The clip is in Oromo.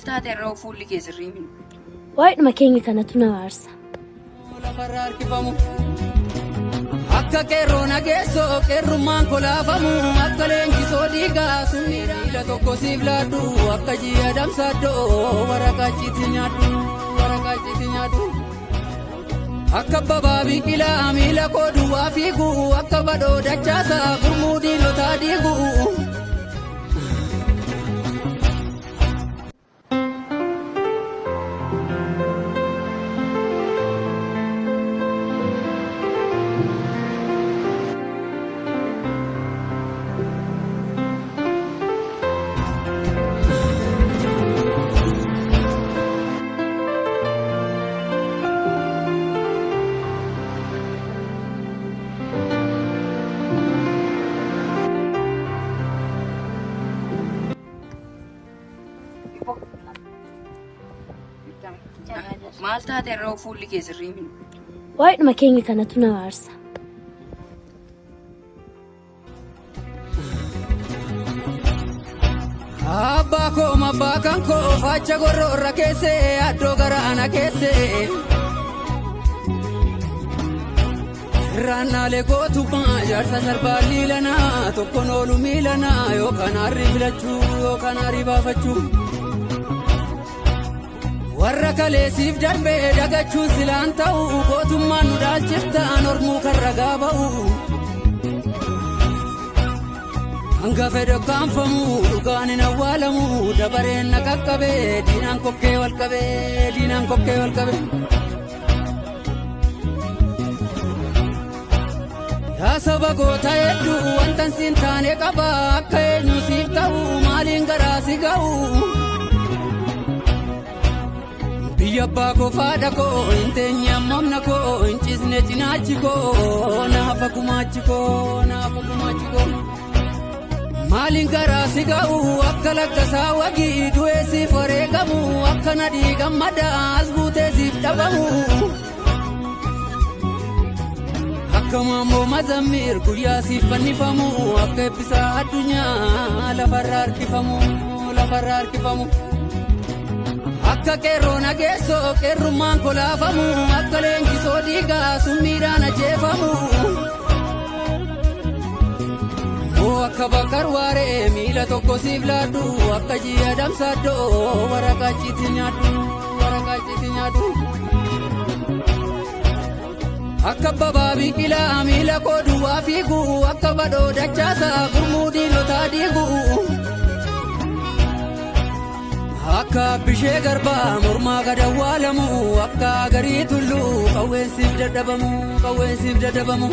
Malta terror fully case rimini. White making kanatuna varsa. Akka kerona gesso kerruman kolafamu akka lenki sodiga sunira ila tokko sivladu akka jiya damsado warakachiti nyadu akka bababi kila amila kodu afigu akka bado dachasa gurmudi lotadigu Malta terror fully case rimini. White making kanatuna varsa. Abba ko mabakan ko facha gorro rakese addo garana kese Rana le go tu pa jarsa sarbali lana to konolu milana yo kanari bilachu yo kanari bafachu Warra kale sif darbe dagachu silantau go tu manu dalchifta normu karragabau Anga fedo kamfamu dugani na walamu dabare nakakabe dinan kokke walkabe Ya sabago taedu wantan sintane kaba akka enyu siftau malin garasi gau Biya bako fada ko intenya mamna ko inchisne chinachi ko na hafakumachi ko Malin garasi gau akka lakkasa wagi duesi foregamu akka nadi gammada asbute siftabamu Akka mammo mazamir guyya sifannifamu akka ebbisa addunyaa lafarra harkifamu Akka kerona gesso kerruman kolafamu akka lenki sodiga summidaan ajeefamu Akka bakar ware mila tokko sivladu akka jiya damsado warakachiti nyadu Akka bababi kila mila kodu afigu akka bado dachasa gurmudi lotadigu Akka bishe garba murma gada walamu akka gari tullu kawensif dadabamu